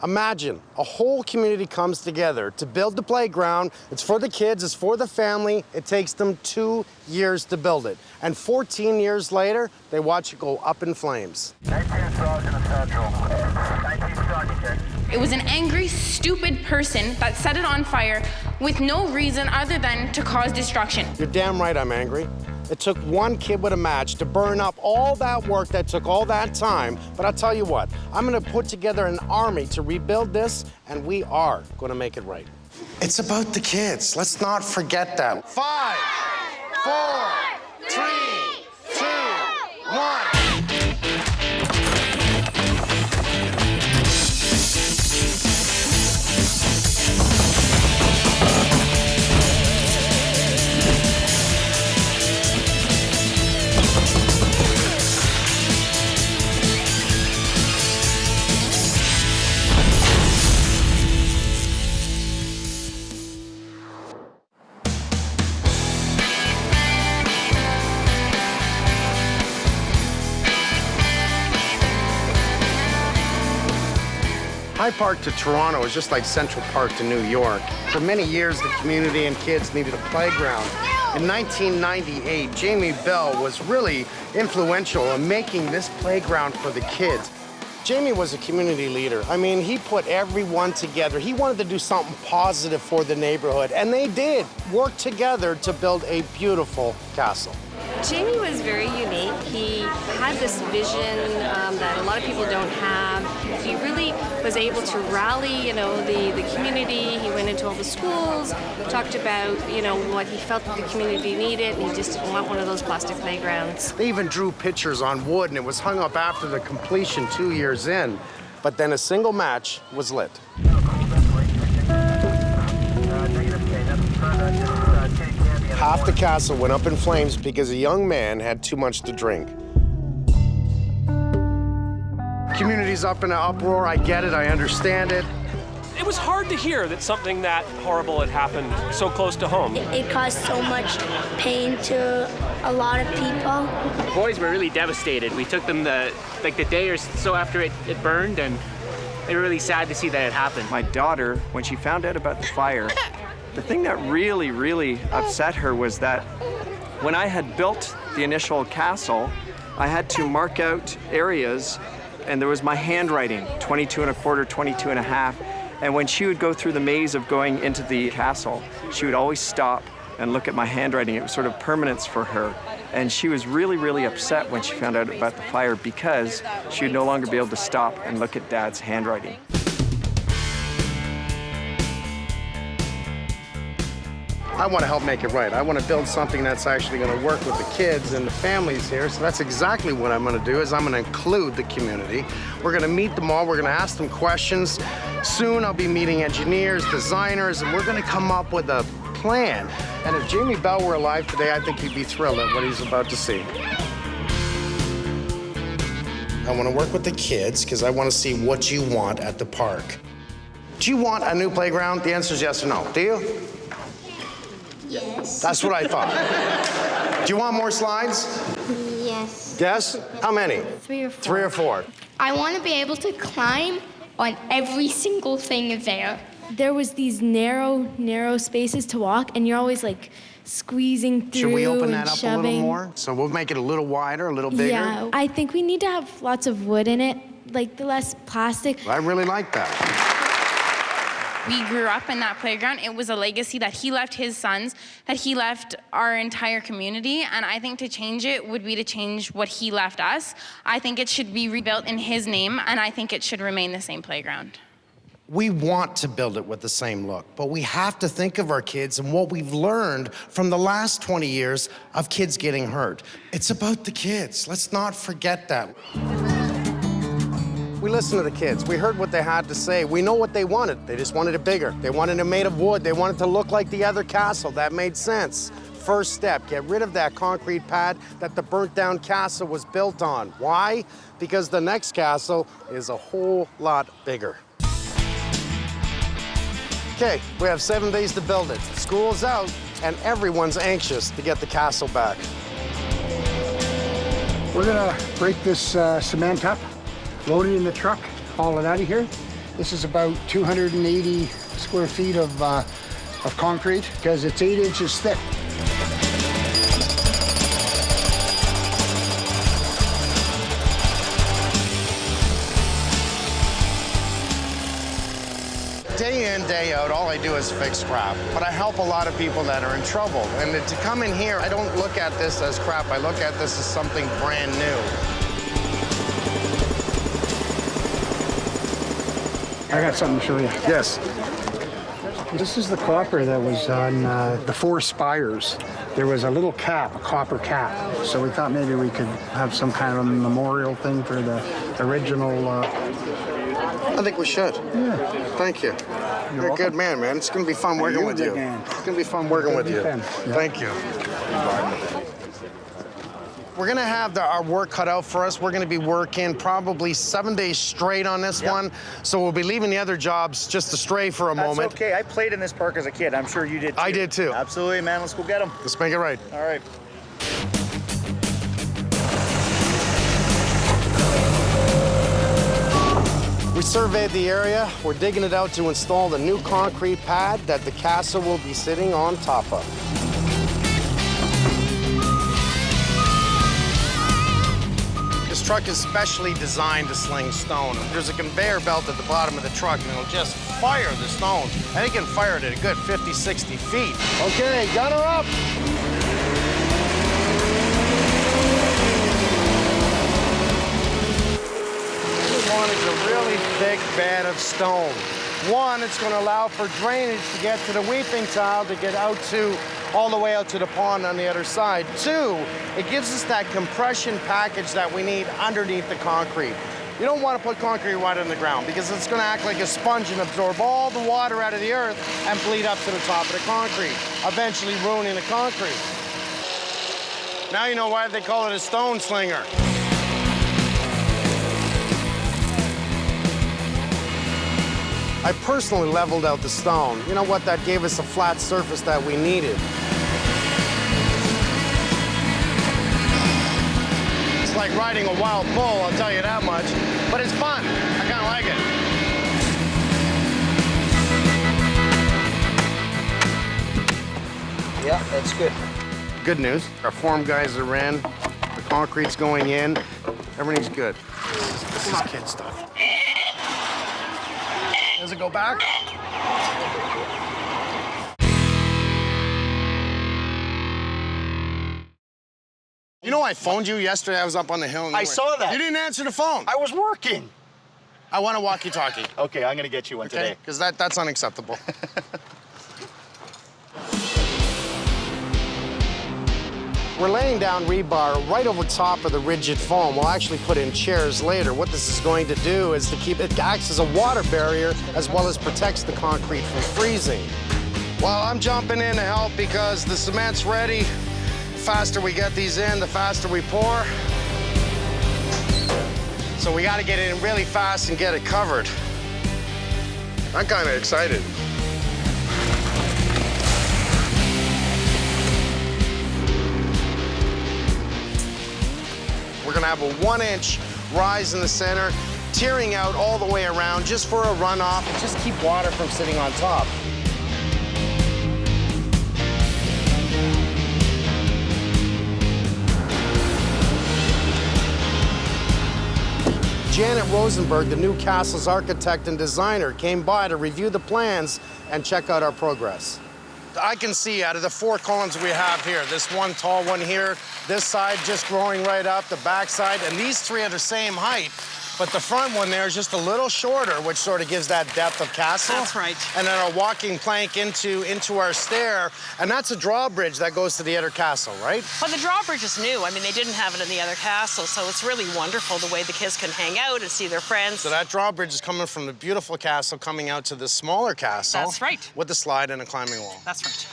Imagine a whole community comes together to build the playground. It's for the kids, it's for the family. It takes them 2 years to build it. And 14 years later, they watch it go up in flames. 19 Sergeant Central. 19 Sergeant. It was an angry, stupid person that set it on fire with no reason other than to cause destruction. You're damn right I'm angry. It took one kid with a match to burn up all that work that took all that time. But I'll tell you what, I'm gonna put together an army to rebuild this, and we are gonna make it right. It's about the kids. Let's not forget that. 5, 4, 3, 2, 1. Hyde Park to Toronto is just like Central Park to New York. For many years, the community and kids needed a playground. In 1998, Jamie Bell was really influential in making this playground for the kids. Jamie was a community leader. I mean, he put everyone together. He wanted to do something positive for the neighborhood, and they did work together to build a beautiful castle. Jamie was very unique. He had this vision that a lot of people don't have. He really was able to rally, the community. He went into all the schools, talked about, what he felt that the community needed, and he just didn't want one of those plastic playgrounds. They even drew pictures on wood, and it was hung up after the completion 2 years in. But then a single match was lit. Half the castle went up in flames because a young man had too much to drink. Community's up in an uproar. I get it, I understand it. It was hard to hear that something that horrible had happened so close to home. It caused so much pain to a lot of people. The boys were really devastated. We took them the day or so after it burned, and they were really sad to see that it happened. My daughter, when she found out about the fire, the thing that really, really upset her was that when I had built the initial castle, I had to mark out areas, and there was my handwriting, 22 1/4, 22 1/2. And when she would go through the maze of going into the castle, she would always stop and look at my handwriting. It was sort of permanence for her. And she was really, really upset when she found out about the fire because she would no longer be able to stop and look at Dad's handwriting. I want to help make it right. I want to build something that's actually going to work with the kids and the families here. So that's exactly what I'm going to do, is I'm going to include the community. We're going to meet them all. We're going to ask them questions. Soon I'll be meeting engineers, designers, and we're going to come up with a plan. And if Jamie Bell were alive today, I think he'd be thrilled at what he's about to see. I want to work with the kids because I want to see what you want at the park. Do you want a new playground? The answer is yes or no. Do you? Yes. That's what I thought. Do you want more slides? Yes. Yes? How many? 3 or 4. 3 or 4. I want to be able to climb on every single thing there. There was these narrow spaces to walk, and you're always like squeezing through. Should we open that and up shoving. a little more? So we'll make it a little wider, a little bigger? Yeah, I think we need to have lots of wood in it, like the less plastic. I really like that. We grew up in that playground. It was a legacy that he left his sons, that he left our entire community, and I think to change it would be to change what he left us. I think it should be rebuilt in his name, and I think it should remain the same playground. We want to build it with the same look, but we have to think of our kids and what we've learned from the last 20 years of kids getting hurt. It's about the kids. Let's not forget that. We listened to the kids. We heard what they had to say. We know what they wanted. They just wanted it bigger. They wanted it made of wood. They wanted it to look like the other castle. That made sense. First step, get rid of that concrete pad that the burnt down castle was built on. Why? Because the next castle is a whole lot bigger. Okay, we have 7 days to build it. School's out, and everyone's anxious to get the castle back. We're gonna break this cement up, load it in the truck, haul it out of here, This is about 280 square feet of concrete because it's 8 inches thick. Day in, day out, all I do is fix scrap. But I help a lot of people that are in trouble. And to come in here, I don't look at this as crap. I look at this as something brand new. I got something to show you. Yes. This is the copper that was on the 4 spires. There was a little cap, a copper cap. So we thought maybe we could have some kind of a memorial thing for the original. I think we should. Yeah. Thank you. You're a good man, man. It's going to be fun working with you. It's going to be fun working with you. Thank you. We're going to have our work cut out for us. We're going to be working probably 7 days straight on this one. So we'll be leaving the other jobs just to stray for a moment. That's okay. I played in this park as a kid. I'm sure you did too. I did too. Absolutely, man. Let's go get them. Let's make it right. All right. We surveyed the area. We're digging it out to install the new concrete pad that the castle will be sitting on top of. This truck is specially designed to sling stone. There's a conveyor belt at the bottom of the truck, and it'll just fire the stone. And it can fire it at a good 50, 60 feet. Okay, got her up. One is a really thick bed of stone. One, it's going to allow for drainage to get to the weeping tile to get out to all the way out to the pond on the other side. Two, it gives us that compression package that we need underneath the concrete. You don't want to put concrete right in the ground because it's going to act like a sponge and absorb all the water out of the earth and bleed up to the top of the concrete, eventually ruining the concrete. Now you know why they call it a stone slinger. I personally leveled out the stone. You know what? That gave us a flat surface that we needed. It's like riding a wild bull, I'll tell you that much. But it's fun. I kind of like it. Yeah, that's good. Good news. Our form guys are in. The concrete's going in. Everything's good. This is kid stuff. Does it go back? You know, I phoned you yesterday. I was up on the hill. I saw that. You didn't answer the phone. I was working. I want a walkie-talkie. Okay, I'm going to get you one today. Because that's unacceptable. We're laying down rebar right over top of the rigid foam. We'll actually put in chairs later. What this is going to do is to keep it acts as a water barrier as well as protects the concrete from freezing. Well, I'm jumping in to help because the cement's ready. The faster we get these in, the faster we pour. So we got to get it in really fast and get it covered. I'm kind of excited. We're gonna have a 1-inch rise in the center, tearing out all the way around just for a runoff and just keep water from sitting on top. Janet Rosenberg, the new castle's architect and designer, came by to review the plans and check out our progress. I can see out of the 4 columns we have here, this one tall one here, this side just growing right up, the back side, and these 3 are the same height. But the front one there is just a little shorter, which sort of gives that depth of castle. That's right. And then our walking plank into our stair, and that's a drawbridge that goes to the other castle, right? Well, the drawbridge is new. I mean, they didn't have it in the other castle, so it's really wonderful the way the kids can hang out and see their friends. So that drawbridge is coming from the beautiful castle, coming out to the smaller castle. That's right. With the slide and a climbing wall. That's right.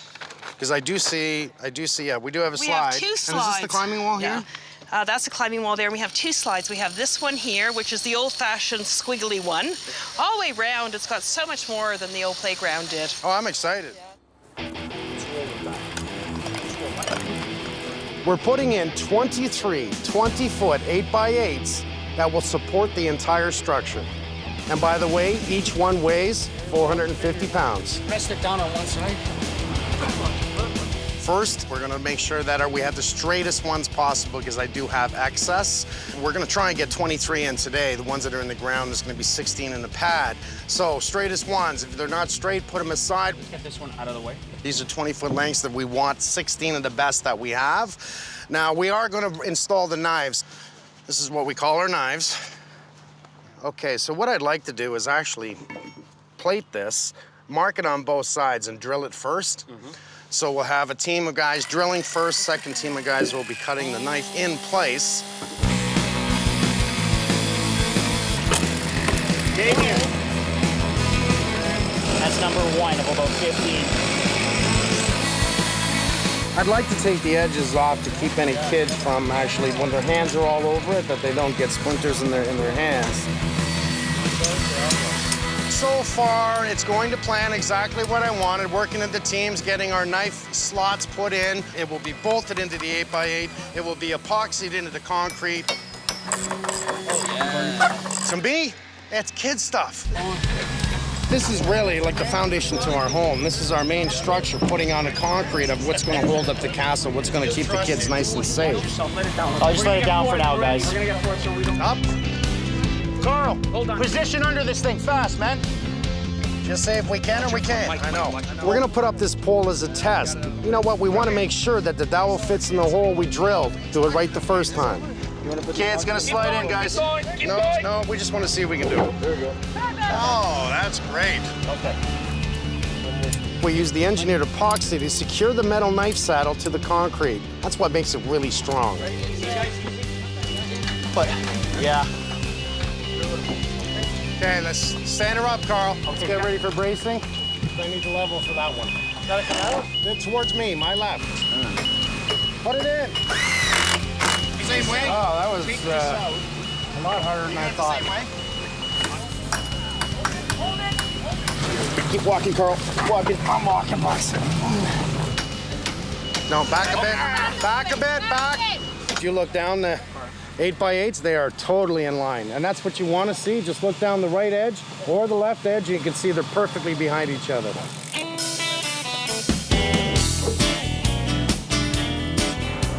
Because I do see, yeah, we do have a slide. We have 2 slides. And is this the climbing wall here? That's the climbing wall there, and we have 2 slides. We have this one here, which is the old-fashioned squiggly one. All the way round, it's got so much more than the old playground did. Oh, I'm excited. We're putting in 23 20-foot 8x8s that will support the entire structure. And by the way, each one weighs 450 pounds. Rest it down on one side. First, we're gonna make sure that we have the straightest ones possible because I do have excess. We're gonna try and get 23 in today. The ones that are in the ground, there's gonna be 16 in the pad. So straightest ones, if they're not straight, put them aside. Let's get this one out of the way. These are 20-foot lengths that we want, 16 of the best that we have. Now, we are gonna install the knives. This is what we call our knives. Okay, so what I'd like to do is actually plate this, mark it on both sides, and drill it first. So we'll have a team of guys drilling first, second team of guys will be cutting the knife in place. Damien. That's number 1 of about 15. I'd like to take the edges off to keep any kids from actually, when their hands are all over it, that they don't get splinters in their hands. So far, it's going to plan exactly what I wanted, working in the teams, getting our knife slots put in. It will be bolted into the 8x8. It will be epoxied into the concrete. Oh, yeah. To me, it's kid stuff. This is really like the foundation to our home. This is our main structure, putting on a concrete of what's going to hold up the castle, what's going to keep the kids nice and safe. I'll just let it down for now, guys. Up. Carl, position under this thing fast, man. Just say if we can or we can't. I know. We're going to put up this pole as a test. You know what? We want to make sure that the dowel fits in the hole we drilled. Do it right the first time. Okay, it's gonna slide in, guys. No, we just want to see if we can do it. There you go. Oh, that's great. Okay. We use the engineered epoxy to secure the metal knife saddle to the concrete. That's what makes it really strong. But, yeah. Okay, let's stand her up, Carl. Let's get ready for bracing. I need the level for that one. Got it come out? Then towards me, my left. Put it in. Same way? Oh, that was a lot harder than I thought. Keep walking, Carl. Keep walking. I'm walking, boss. No, back a bit. Back a bit, back. If you look down the 8x8s, they are totally in line. And that's what you want to see. Just look down the right edge or the left edge, and you can see they're perfectly behind each other.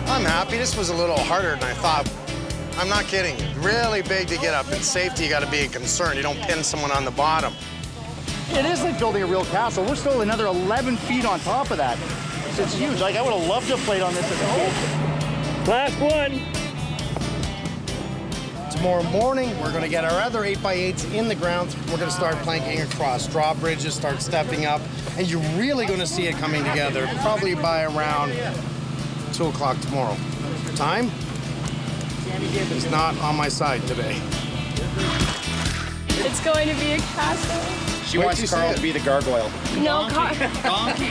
I'm happy. This was a little harder than I thought. I'm not kidding. Really big to get up. In safety, you got to be concerned. You don't pin someone on the bottom. It is like building a real castle. We're still another 11 feet on top of that. It's huge. Like, I would have loved to have played on this as a kid. Last one. Tomorrow morning, we're going to get our other 8x8s in the ground. We're going to start planking across drawbridges, start stepping up, and you're really going to see it coming together probably by around 2 o'clock tomorrow. Time is not on my side today. It's going to be a castle. She wants Carl to be the gargoyle. No,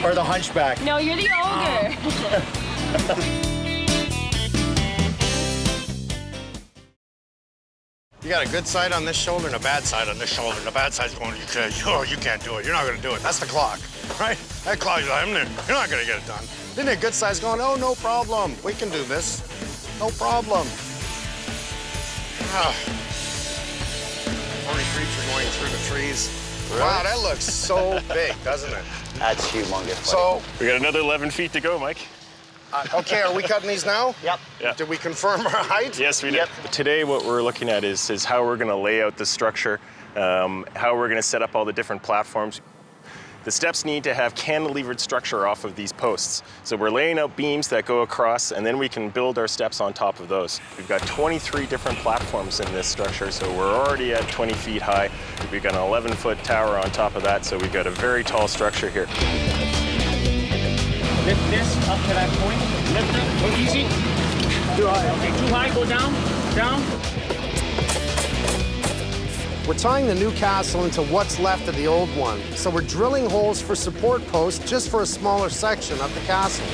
Or the hunchback. No, you're the ogre. You got a good side on this shoulder and a bad side on this shoulder. And the bad side's going, you can't do it. You're not going to do it. That's the clock, right? That clock's like, you're not going to get it done. Then the good side's going, oh, no problem. We can do this. No problem. 40 creeps are going through the trees. Really? Wow, that looks so big, doesn't it? That's humongous. So We got another 11 feet to go, Mike. Okay, are we cutting these now? Yep. Yeah. Did we confirm our height? Yes, we did. Today, what we're looking at is how we're going to lay out the structure, how we're going to set up all the different platforms. The steps need to have cantilevered structure off of these posts. So we're laying out beams that go across, and then we can build our steps on top of those. We've got 23 different platforms in this structure, so we're already at 20 feet high. We've got an 11-foot tower on top of that, so we've got a very tall structure here. Lift this up to that point. Lift it. Go easy. Too high. Okay, too high. Go down. Down. We're tying the new castle into what's left of the old one. So we're drilling holes for support posts just for a smaller section of the castle. 1,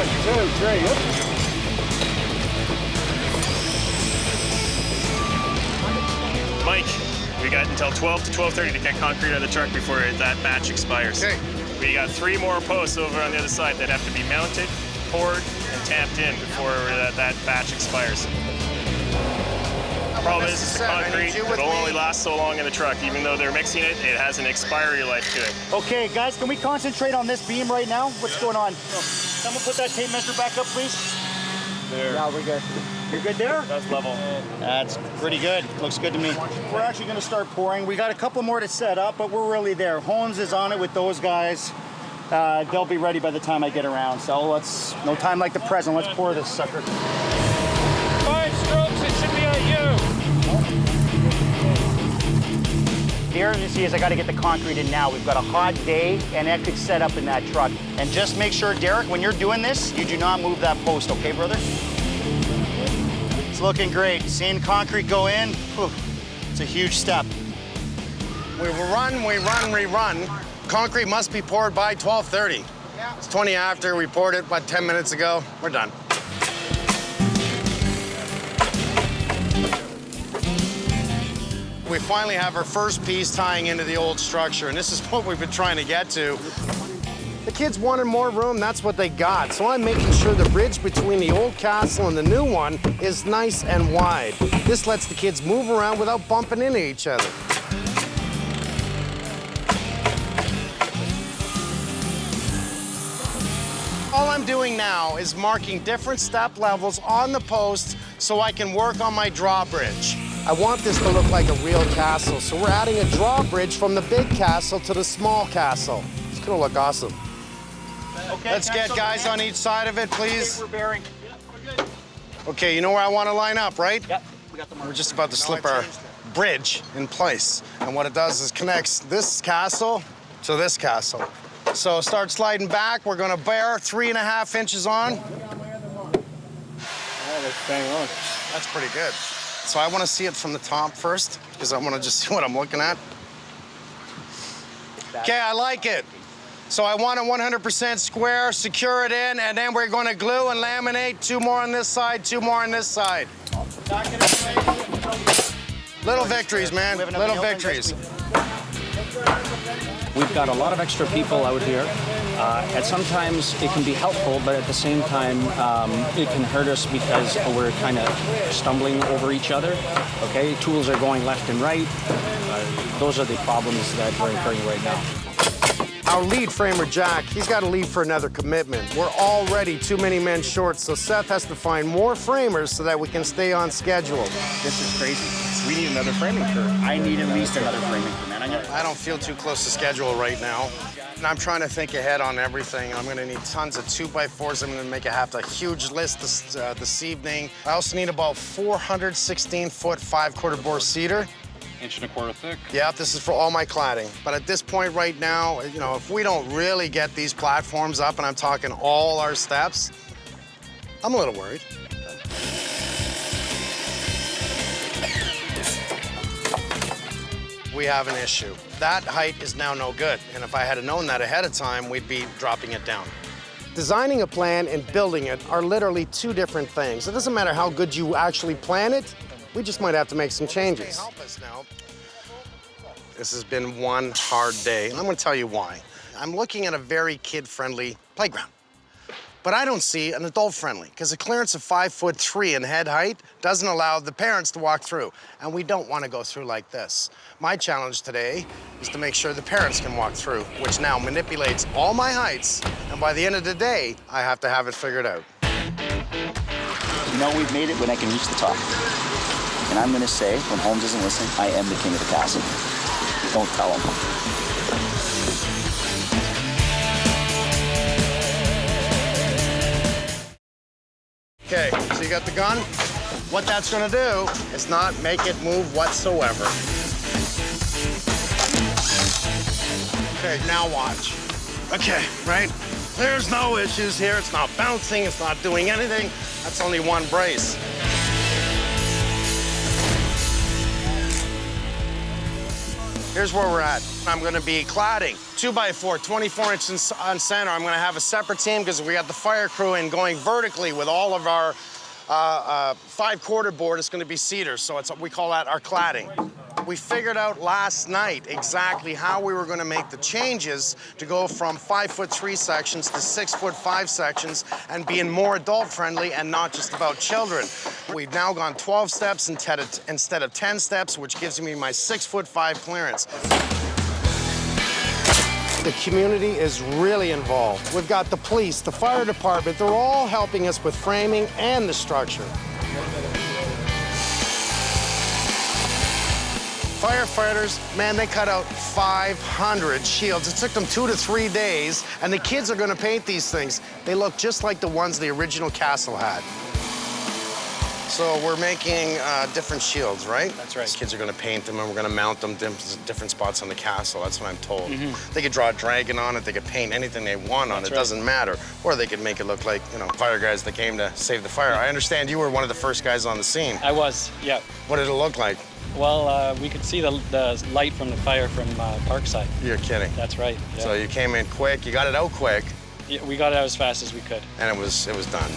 2, 3, Mike, we got until 12 to 12:30 to get concrete on the truck before that batch expires. Okay. We got 3 more posts over on the other side that have to be mounted, poured, and tamped in before that batch expires. problem is the concrete, it'll only last so long in the truck. Even though they're mixing it, it has an expiry life to it. Okay, guys, can we concentrate on this beam right now? What's going on? Someone put that tape measure back up, please. There. Yeah, we're good. You're good there? That's level. That's pretty good. Looks good to me. We're actually going to start pouring. We got a couple more to set up, but we're really there. Holmes is on it with those guys. They'll be ready by the time I get around. So no time like the present. Let's pour this sucker. 5 strokes, it should be on you. The urgency is I got to get the concrete in now. We've got a hot day, and that could set up in that truck. And just make sure, Derek, when you're doing this, you do not move that post, okay, brother? It's looking great. Seeing concrete go in, whew, it's a huge step. We run, we run. Concrete must be poured by 12:30. It's 20 after. We poured it, 10 minutes ago? We're done. We finally have our first piece tying into the old structure, and this is what we've been trying to get to. The kids wanted more room, that's what they got. So I'm making sure the bridge between the old castle and the new one is nice and wide. This lets the kids move around without bumping into each other. All I'm doing now is marking different step levels on the posts so I can work on my drawbridge. I want this to look like a real castle, so we're adding a drawbridge from the big castle to the small castle. It's gonna look awesome. Okay, Let's get guys on each side of it, please. We're bearing. Okay, you know where I want to line up, right? Yep, we got the mark. We're just about to slip our bridge in place. And what it does is connects this castle to this castle. So start sliding back. We're gonna bear 3.5 inches on. That's pretty good. So I want to see it from the top first, because I want to just see what I'm looking at. Okay, I like it. So I want it 100% square, secure it in, and then we're going to glue and laminate 2 more on this side, 2 more on this side. Little victories, man, little victories. We've got a lot of extra people out here, and sometimes it can be helpful, but at the same time, it can hurt us because we're kind of stumbling over each other, okay? Tools are going left and right. Those are the problems that we're incurring right now. Our lead framer, Jack, he's got to leave for another commitment. We're already too many men short, so Seth has to find more framers so that we can stay on schedule. This is crazy. We need another framing crew. I need at least another framing crew, man. I don't feel too close to schedule right now. And I'm trying to think ahead on everything. I'm gonna need tons of 2x4s. I'm gonna have a huge list this evening. I also need about 416-foot 5/4 bore cedar. 1.25 thick. Yeah, this is for all my cladding. But at this point right now, you know, if we don't really get these platforms up, and I'm talking all our steps, I'm a little worried. We have an issue. That height is now no good, and if I had known that ahead of time, we'd be dropping it down. Designing a plan and building it are literally 2 different things. It doesn't matter how good you actually plan it, we just might have to make some changes. Help us now. This has been one hard day, and I'm gonna tell you why. I'm looking at a very kid-friendly playground. But I don't see an adult-friendly, because a clearance of 5'3" in head height doesn't allow the parents to walk through, and we don't want to go through like this. My challenge today is to make sure the parents can walk through, which now manipulates all my heights, and by the end of the day, I have to have it figured out. You know we've made it when I can reach the top. And I'm gonna say, when Holmes isn't listening, I am the king of the castle. Don't tell him. Okay, so you got the gun? What that's gonna do is not make it move whatsoever. Okay, now watch. Okay, right? There's no issues here. It's not bouncing, it's not doing anything. That's only one brace. Here's where we're at. I'm gonna be cladding 2x4, 24 inches on center. I'm gonna have a separate team because we got the fire crew in going vertically with all of our 5/4 board. It's gonna be cedar, so we call that our cladding. We figured out last night exactly how we were going to make the changes to go from 5'3" sections to 6'5" sections and being more adult friendly and not just about children. We've now gone 12 steps instead of 10 steps, which gives me my 6'5" clearance. The community is really involved. We've got the police, the fire department, they're all helping us with framing and the structure. Firefighters, man, they cut out 500 shields. It took them 2 to 3 days, and the kids are gonna paint these things. They look just like the ones the original castle had. So we're making different shields, right? That's right. These kids are gonna paint them, and we're gonna mount them different spots on the castle. That's what I'm told. They could draw a dragon on it. They could paint anything they want on it. It doesn't matter. Or they could make it look like, you know, fire guys that came to save the fire. I understand you were one of the first guys on the scene. I was, yeah. What did it look like? Well, we could see the light from the fire from Parkside. You're kidding. That's right. Yeah. So you came in quick. You got it out quick. Yeah, we got it out as fast as we could. And it was done.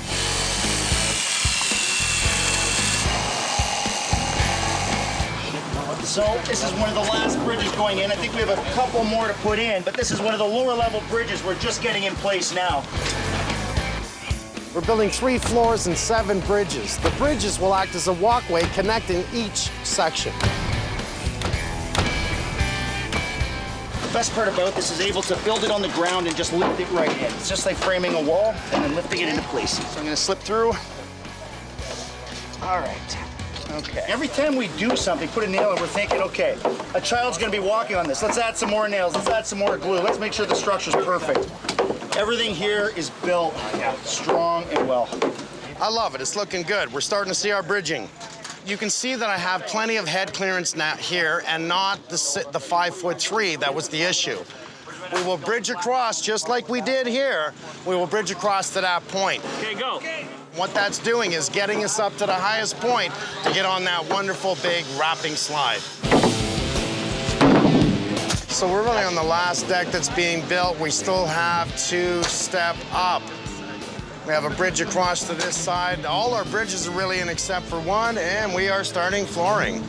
So this is one of the last bridges going in. I think we have a couple more to put in, but this is one of the lower level bridges we're just getting in place now. We're building 3 floors and 7 bridges. The bridges will act as a walkway connecting each section. The best part about this is able to build it on the ground and just lift it right in. It's just like framing a wall and then lifting it into place. So I'm gonna slip through. All right. Okay. Every time we do something, put a nail in, we're thinking, okay, a child's gonna be walking on this. Let's add some more nails. Let's add some more glue. Let's make sure the structure's perfect. Everything here is built strong and well. I love it. It's looking good. We're starting to see our bridging. You can see that I have plenty of head clearance now here and not the 5'3" that was the issue. We will bridge across just like we did here. We will bridge across to that point. Okay, go. What that's doing is getting us up to the highest point to get on that wonderful big wrapping slide. So we're really on the last deck that's being built. We still have to step up. We have a bridge across to this side. All our bridges are really in except for one, and we are starting flooring.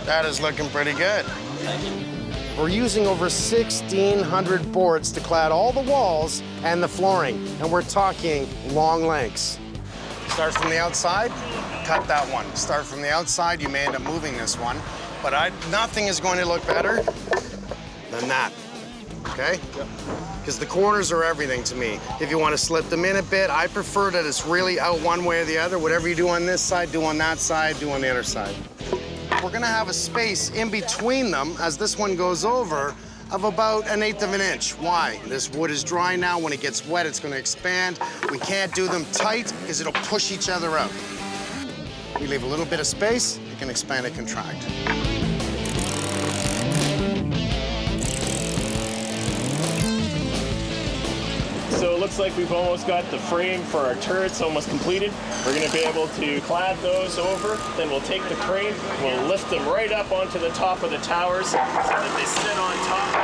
That is looking pretty good. We're using over 1,600 boards to clad all the walls and the flooring, and we're talking long lengths. Start from the outside, cut that one. Start from the outside, you may end up moving this one, but nothing is going to look better than that, okay? Because the corners are everything to me. If you want to slip them in a bit, I prefer that it's really out one way or the other. Whatever you do on this side, do on that side, do on the other side. We're gonna have a space in between them as this one goes over of about 1/8 of an inch. Why? This wood is dry now. When it gets wet, it's gonna expand. We can't do them tight because it'll push each other out. We leave a little bit of space, it can expand and contract. So it looks like we've almost got the frame for our turrets almost completed. We're gonna be able to clad those over, then we'll take the crane, we'll lift them right up onto the top of the towers so that they sit on top.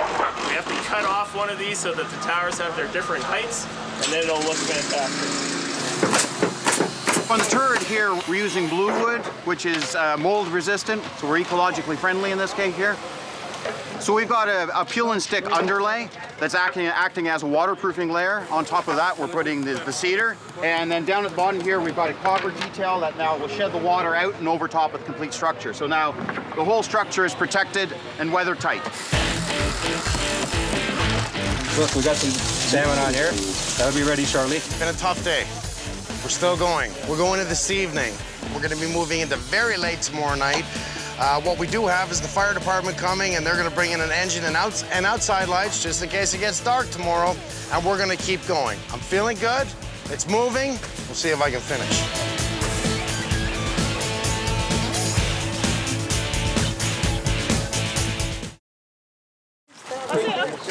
We have to cut off one of these so that the towers have their different heights, and then it'll look fantastic. On the turret here, we're using blue wood, which is mold resistant, so we're ecologically friendly in this case here. So we've got a peel and stick underlay that's acting as a waterproofing layer. On top of that, we're putting the cedar. And then down at the bottom here, we've got a copper detail that now will shed the water out and over top of the complete structure. So now the whole structure is protected and weather tight. Look, we got some salmon on here. That'll be ready shortly. It's been a tough day. We're still going. We're going to this evening. We're gonna be moving into very late tomorrow night. What we do have is the fire department coming, and they're gonna bring in an engine and outside lights just in case it gets dark tomorrow, and we're gonna keep going. I'm feeling good. It's moving. We'll see if I can finish.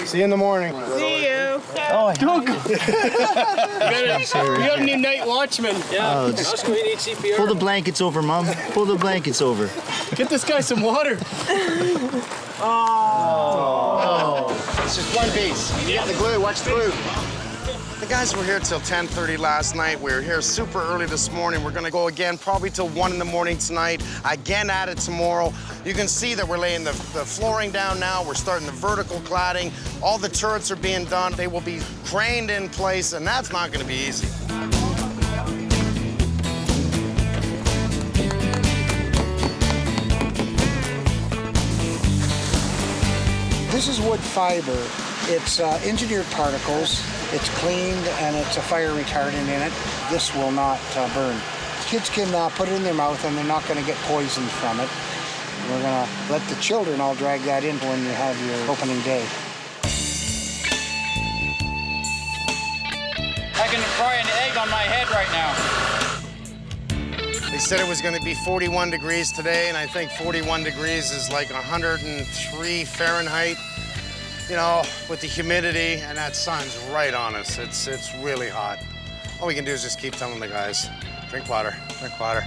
See you in the morning. See you. Oh, Doug! we got a new night watchman. Yeah. Oh, just pull the blankets over, Mom. Pull the blankets over. Get this guy some water. Oh. It's just one piece. You got the glue. Watch the glue. I think guys were here till 10:30 last night. We were here super early this morning. We're gonna go again probably till 1 in the morning tonight. Again at it tomorrow. You can see that we're laying the flooring down now. We're starting the vertical cladding. All the turrets are being done. They will be craned in place, and that's not gonna be easy. This is wood fiber. It's engineered particles. It's cleaned and it's a fire retardant in it. This will not burn. Kids can put it in their mouth and they're not going to get poisoned from it. We're going to let the children all drag that in when you have your opening day. I can fry an egg on my head right now. They said it was going to be 41 degrees today, and I think 41 degrees is like 103 Fahrenheit. You know, with the humidity, and that sun's right on us. It's really hot. All we can do is just keep telling the guys, drink water, drink water.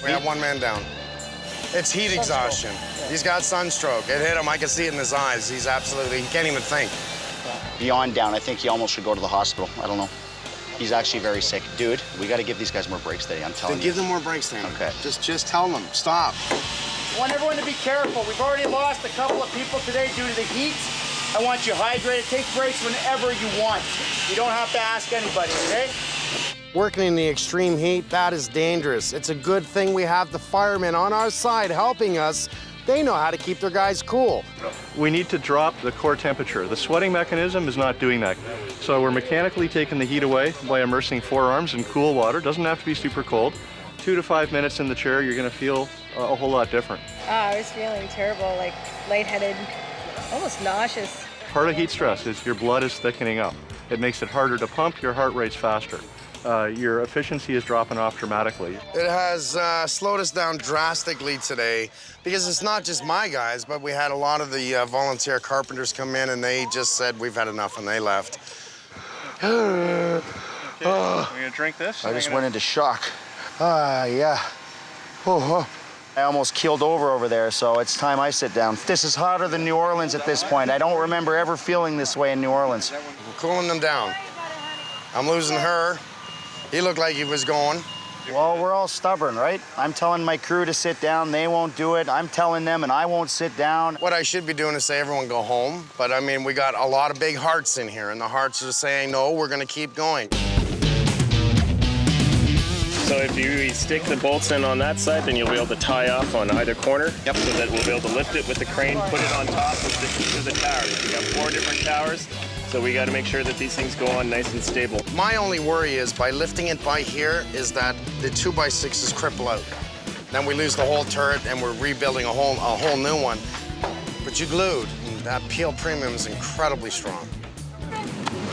We have one man down. It's heat exhaustion. He's got sunstroke. It hit him. I can see it in his eyes. He can't even think. Beyond down, I think he almost should go to the hospital. I don't know. He's actually very sick. Dude, we got to give these guys more breaks today, I'm telling you. Give them more breaks, Dan. Okay. Just tell them, stop. I want everyone to be careful. We've already lost a couple of people today due to the heat. I want you hydrated. Take breaks whenever you want. You don't have to ask anybody, okay? Working in the extreme heat, that is dangerous. It's a good thing we have the firemen on our side helping us. They know how to keep their guys cool. We need to drop the core temperature. The sweating mechanism is not doing that. So we're mechanically taking the heat away by immersing forearms in cool water. Doesn't have to be super cold. 2 to 5 minutes in the chair, you're gonna feel a whole lot different. I was feeling terrible, like lightheaded, almost nauseous. Part of heat stress is your blood is thickening up. It makes it harder to pump, your heart rate's faster. Your efficiency is dropping off dramatically. It has slowed us down drastically today because it's not just my guys, but we had a lot of the volunteer carpenters come in and they just said we've had enough and they left. We're gonna drink this? I just went into shock. Yeah. I almost keeled over there, so it's time I sit down. This is hotter than New Orleans at this point. I don't remember ever feeling this way in New Orleans. We're cooling them down. I'm losing her. He looked like he was going. Well, we're all stubborn, right? I'm telling my crew to sit down, they won't do it. I'm telling them and I won't sit down. What I should be doing is say everyone go home, but I mean, we got a lot of big hearts in here and the hearts are saying, no, we're gonna keep going. So if you stick the bolts in on that side, then you'll be able to tie off on either corner. Yep. So that we'll be able to lift it with the crane, put it on top of each of the towers. We got 4 different towers. So we got to make sure that these things go on nice and stable. My only worry is by lifting it by here is that the 2x6s cripple out. Then we lose the whole turret and we're rebuilding a whole new one. But you glued, and that peel premium is incredibly strong.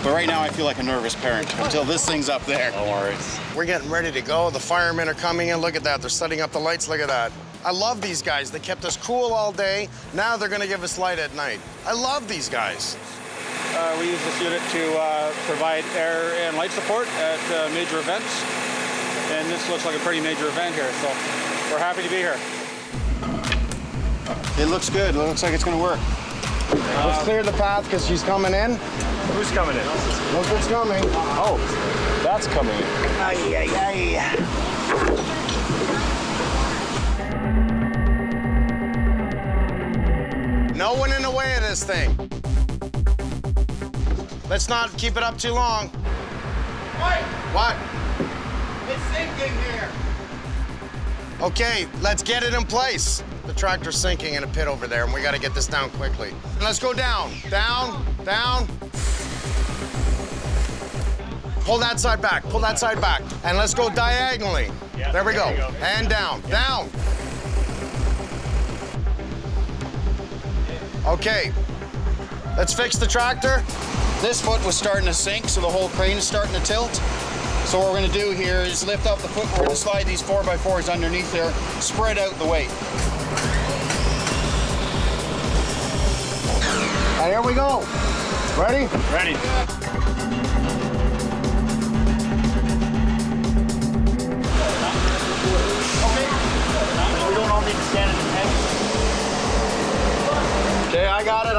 But right now I feel like a nervous parent until this thing's up there. No worries. We're getting ready to go. The firemen are coming in. Look at that. They're setting up the lights. Look at that. I love these guys. They kept us cool all day. Now they're going to give us light at night. I love these guys. We use this unit to provide air and light support at major events. And this looks like a pretty major event here, so we're happy to be here. It looks good. It looks like it's going to work. Let's clear the path because she's coming in. Who's coming in? Look what's coming. Oh, that's coming in. Ay, ay, ay. No one in the way of this thing. Let's not keep it up too long. Wait! What? It's sinking here. Okay, let's get it in place. The tractor's sinking in a pit over there, and we got to get this down quickly. Let's go down, down, down. Pull that side back, pull that side back. And let's go diagonally. Yeah, there we go. go. And down, down. Okay, let's fix the tractor. This foot was starting to sink, so the whole crane is starting to tilt. So what we're going to do here is lift up the foot. We're going to slide these 4x4s underneath there, spread out the weight. And here we go. Ready? Ready.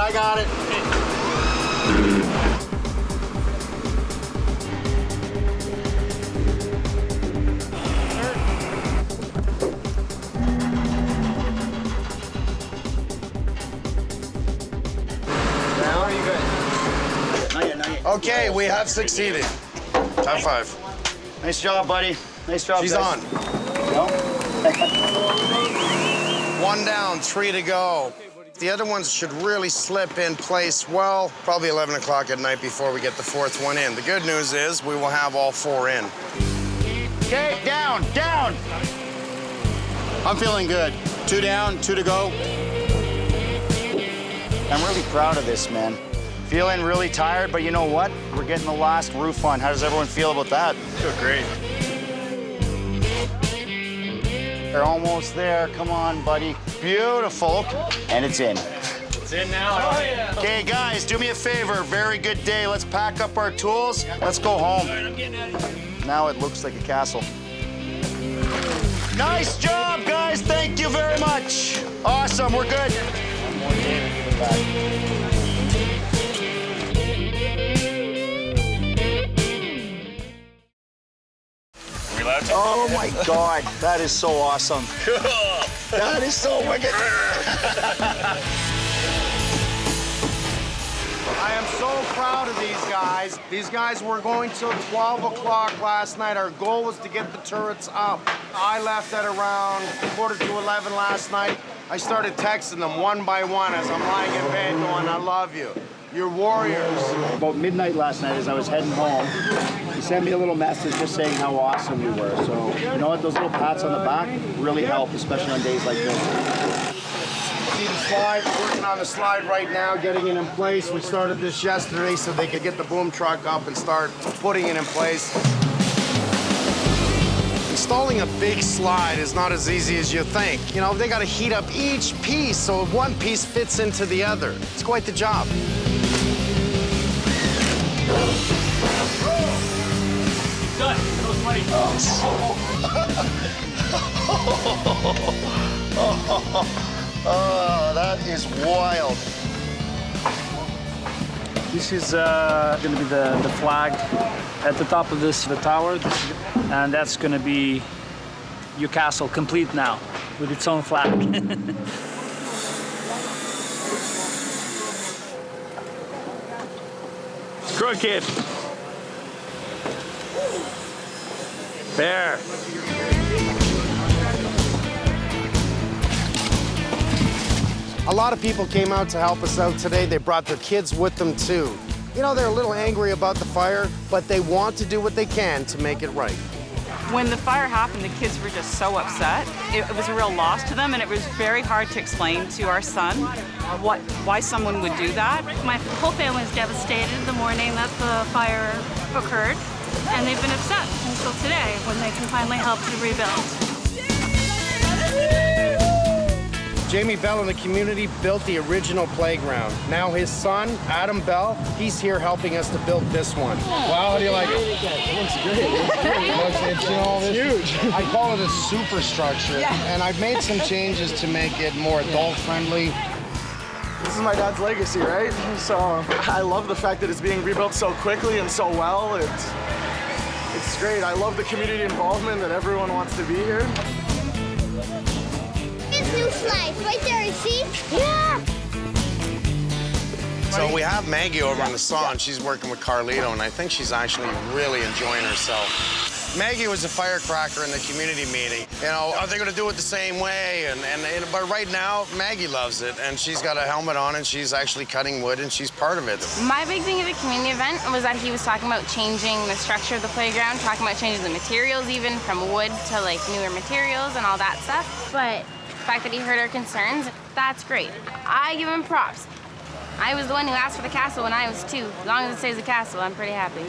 I got it. Okay, we have succeeded. High five. Nice job, buddy. Nice job, She's guys. on. One down, 3 to go. The other ones should really slip in place well, probably 11 o'clock at night before we get the fourth one in. The good news is we will have all 4 in. Okay, down, down. I'm feeling good. 2 down, 2 to go. I'm really proud of this, man. Feeling really tired, but you know what? We're getting the last roof on. How does everyone feel about that? Feel great. They're almost there. Come on, buddy. Beautiful. And it's in. It's in now. Oh, yeah. Okay, guys, do me a favor. Very good day. Let's pack up our tools. Let's go home. Now it looks like a castle. Nice job, guys. Thank you very much. Awesome. We're good. One more day to give it back. Oh my God, that is so awesome. Cool. That is so wicked. I am so proud of these guys. These guys were going till 12 o'clock last night. Our goal was to get the turrets up. I left at around 11:45 last night. I started texting them one by one as I'm lying in bed going, I love you. You're warriors. About midnight last night as I was heading home, he sent me a little message just saying how awesome you were. So, you know what, those little pats on the back really help, especially on days like this. See the slide, working on the slide right now, getting it in place. We started this yesterday so they could get the boom truck up and start putting it in place. Installing a big slide is not as easy as you think. You know, they got to heat up each piece so one piece fits into the other. It's quite the job. Done. That was funny. Oh, that is wild. This is going to be the flag at the top of the tower, and that's going to be your castle complete now with its own flag. Crooked. There. A lot of people came out to help us out today. They brought their kids with them too. You know, they're a little angry about the fire, but they want to do what they can to make it right. When the fire happened, the kids were just so upset. It was a real loss to them, and it was very hard to explain to our son why someone would do that. My whole family was devastated the morning that the fire occurred, and they've been upset until today when they can finally help to rebuild. Jamie Bell and the community built the original playground. Now his son, Adam Bell, he's here helping us to build this one. Wow, how do you like it? It looks great. It's, you know, it's huge. I call it a superstructure, and I've made some changes to make it more adult-friendly. This is my dad's legacy, right? So I love the fact that it's being rebuilt so quickly and so well. It's great. I love the community involvement, that everyone wants to be here. New slides right there, you see? Yeah! So we have Maggie over on the saw, and she's working with Carlito, and I think she's actually really enjoying herself. Maggie was a firecracker in the community meeting. You know, are they going to do it the same way? But right now, Maggie loves it, and she's got a helmet on, and she's actually cutting wood, and she's part of it. My big thing at the community event was that he was talking about changing the structure of the playground, talking about changing the materials even from wood to like newer materials and all that stuff. But the fact that he heard our concerns, that's great. I give him props. I was the one who asked for the castle when I was 2. As long as it stays a castle, I'm pretty happy.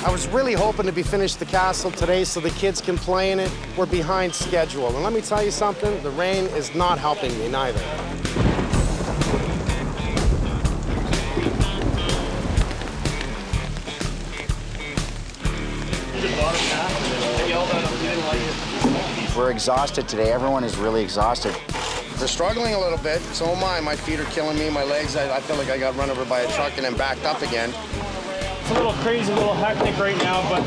I was really hoping to be finished the castle today so the kids can play in it. We're behind schedule. And let me tell you something, the rain is not helping me neither. He yelled at him, he didn't like it. We're exhausted today. Everyone is really exhausted. They're struggling a little bit, so am I. My feet are killing me, my legs, I feel like I got run over by a truck and then backed up again. It's a little crazy, a little hectic right now, but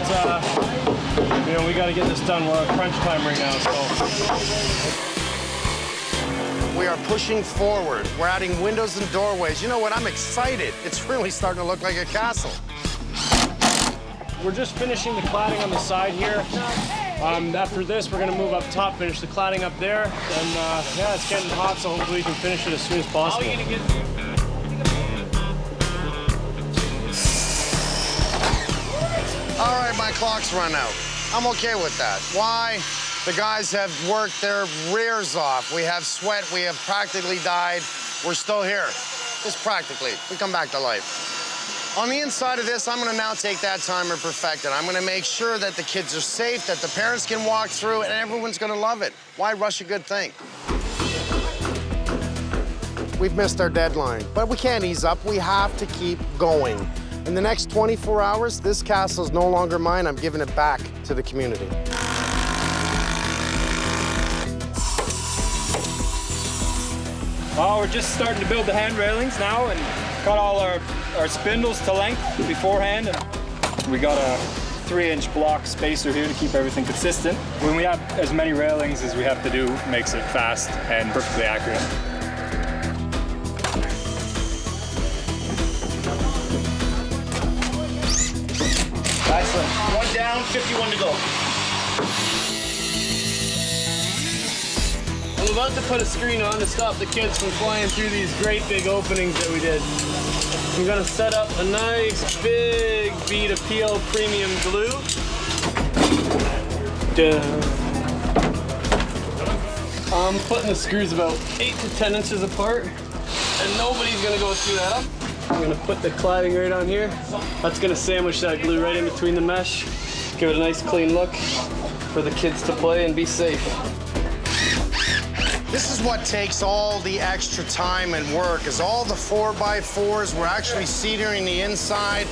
you know, we got to get this done. We're at crunch time right now, so. We are pushing forward. We're adding windows and doorways. You know what? I'm excited. It's really starting to look like a castle. We're just finishing the cladding on the side here. After this, we're going to move up top, finish the cladding up there. And yeah, it's getting hot, so hopefully we can finish it as soon as possible. All right, my clock's run out. I'm okay with that. Why? The guys have worked their rears off. We have sweat. We have practically died. We're still here. Just practically. We come back to life. On the inside of this, I'm going to now take that time and perfect it. I'm going to make sure that the kids are safe, that the parents can walk through, and everyone's going to love it. Why rush a good thing? We've missed our deadline, but we can't ease up. We have to keep going. In the next 24 hours, this castle is no longer mine. I'm giving it back to the community. We're just starting to build the hand railings now and got all our spindles to length beforehand. And we got a 3-inch block spacer here to keep everything consistent. When we have as many railings as we have to do, it makes it fast and perfectly accurate. Excellent. One down, 51 to go. I'm about to put a screen on to stop the kids from flying through these great big openings that we did. I'm gonna set up a nice big bead of PL premium glue. I'm putting the screws about 8 to 10 inches apart, and nobody's gonna go through that. I'm gonna put the cladding right on here. That's gonna sandwich that glue right in between the mesh. Give it a nice clean look for the kids to play and be safe. This is what takes all the extra time and work, is all the 4x4s. We're actually seedering the inside.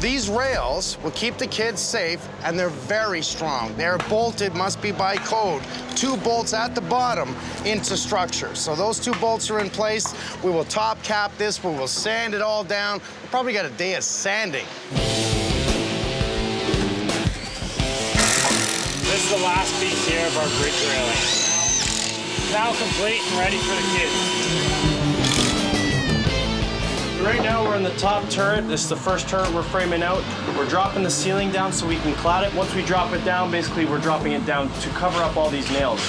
These rails will keep the kids safe, and they're very strong. They're bolted, must be by code, 2 bolts at the bottom into structure. So those 2 bolts are in place. We will top cap this, we will sand it all down. We probably got a day of sanding. This is the last piece here of our bridge railing. Now complete and ready for the kids. Right now we're in the top turret. This is the first turret we're framing out. We're dropping the ceiling down so we can clad it. Once we drop it down, basically we're dropping it down to cover up all these nails.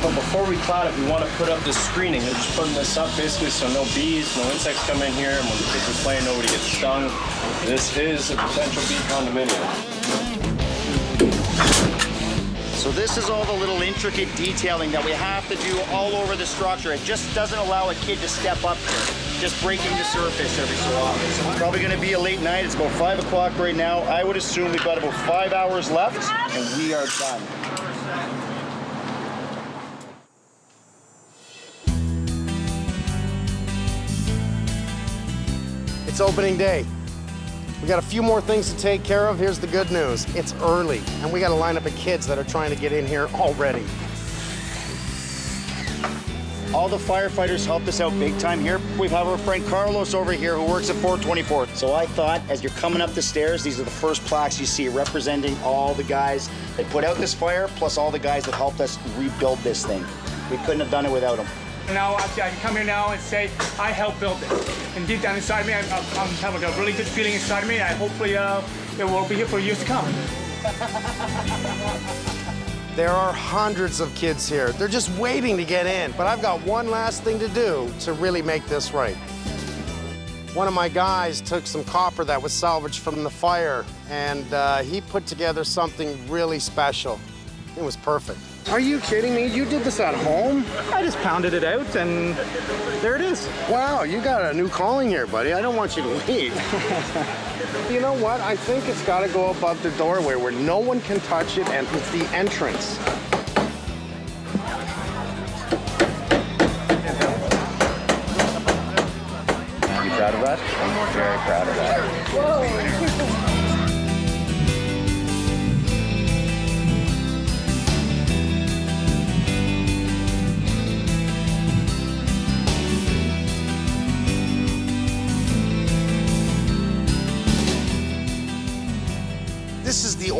But before we clad it, we want to put up this screening. We're just putting this up basically so no bees, no insects come in here, and when the kids are playing, nobody gets stung. This is a potential bee condominium. So this is all the little intricate detailing that we have to do all over the structure. It just doesn't allow a kid to step up here, just breaking the surface every so often. So it's probably gonna be a late night. It's about 5 o'clock right now. I would assume we've got about 5 hours left, and we are done. It's opening day. We got a few more things to take care of. Here's the good news. It's early, and we got a lineup of kids that are trying to get in here already. All the firefighters helped us out big time here. We have our friend Carlos over here who works at 424. So I thought, as you're coming up the stairs, these are the first plaques you see representing all the guys that put out this fire, plus all the guys that helped us rebuild this thing. We couldn't have done it without them. Now, I can come here now and say, I helped build this. And deep down inside me, I'm having a really good feeling inside me. And hopefully, it will be here for years to come. There are hundreds of kids here. They're just waiting to get in. But I've got one last thing to do to really make this right. One of my guys took some copper that was salvaged from the fire, and he put together something really special. It was perfect. Are you kidding me? You did this at home? I just pounded it out, and there it is. Wow, you got a new calling here, buddy. I don't want you to leave. You know what? I think it's got to go above the doorway where no one can touch it, and it's the entrance. Are you proud of that? I'm very proud of that. Whoa.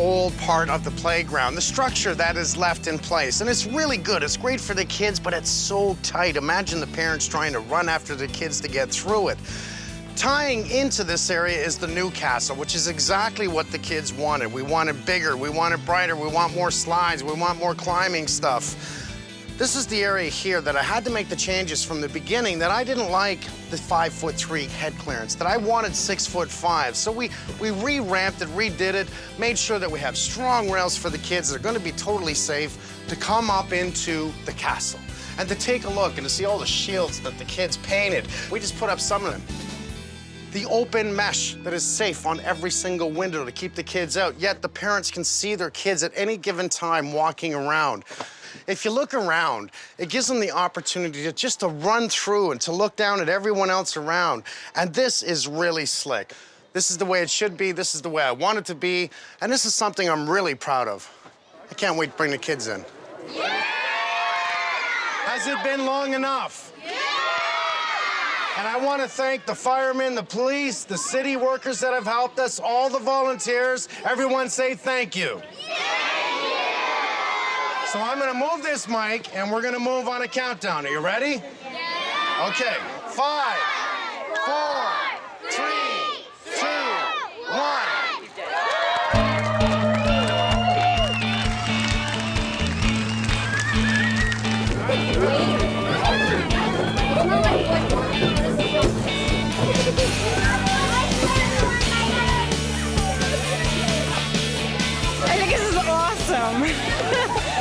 old part of the playground, the structure that is left in place. And it's really good. It's great for the kids, but it's so tight. Imagine the parents trying to run after the kids to get through it. Tying into this area is the new castle, which is exactly what the kids wanted. We want it bigger, we want it brighter, we want more slides, we want more climbing stuff. This is the area here that I had to make the changes from the beginning, that I didn't like the 5'3" head clearance, that I wanted 6'5". So we re-ramped it, redid it, made sure that we have strong rails for the kids that are gonna be totally safe to come up into the castle and to take a look and to see all the shields that the kids painted. We just put up some of them. The open mesh that is safe on every single window to keep the kids out, yet the parents can see their kids at any given time walking around. If you look around, it gives them the opportunity to just to run through and to look down at everyone else around. And this is really slick. This is the way it should be, this is the way I want it to be, and this is something I'm really proud of. I can't wait to bring the kids in. Yeah! Has it been long enough? Yeah! And I want to thank the firemen, the police, the city workers that have helped us, all the volunteers. Everyone say thank you. Yeah! So I'm gonna move this mic and we're gonna move on a countdown. Are you ready? Yeah. Okay, 5, 4, 3, 2, 1. I think this is awesome.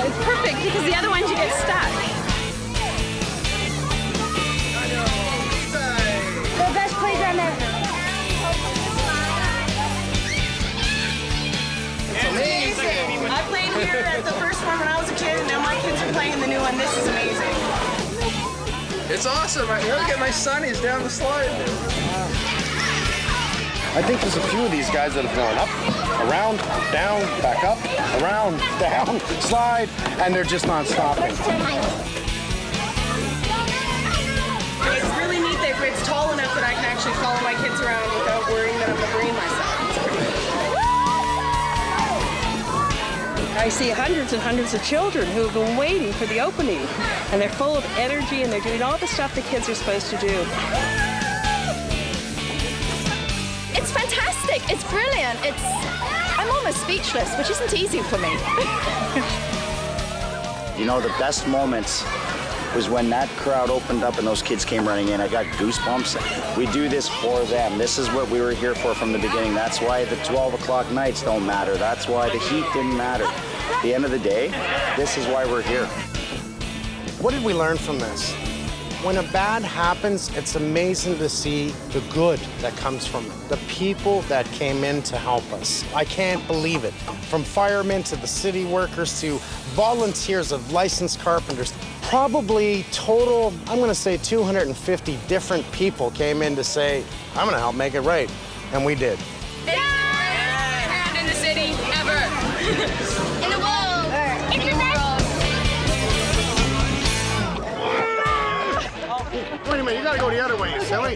It's perfect because the other ones you get stuck. The best playground ever. It's amazing. I played here at the first one when I was a kid, and now my kids are playing the new one. This is amazing. It's awesome. Right here, look at my son. He's down the slide. I think there's a few of these guys that have gone up, around, down, back up, around, down, slide, and they're just not stopping. It's really neat that it's tall enough that I can actually follow my kids around without worrying that I'm going to brain myself. It's pretty cool. I see hundreds and hundreds of children who have been waiting for the opening, and they're full of energy, and they're doing all the stuff the kids are supposed to do. It's fantastic. It's brilliant. I'm almost speechless, which isn't easy for me. You know, the best moments was when that crowd opened up and those kids came running in. I got goosebumps. We do this for them. This is what we were here for from the beginning. That's why the 12 o'clock nights don't matter. That's why the heat didn't matter. At the end of the day, this is why we're here. What did we learn from this? When a bad happens, it's amazing to see the good that comes from it. The people that came in to help us. I can't believe it. From firemen to the city workers to volunteers of licensed carpenters. Probably total, I'm gonna say 250 different people came in to say, I'm gonna help make it right. And we did. And in the city, ever. In the world. In the world. Wait a minute, you gotta go the other way, you silly.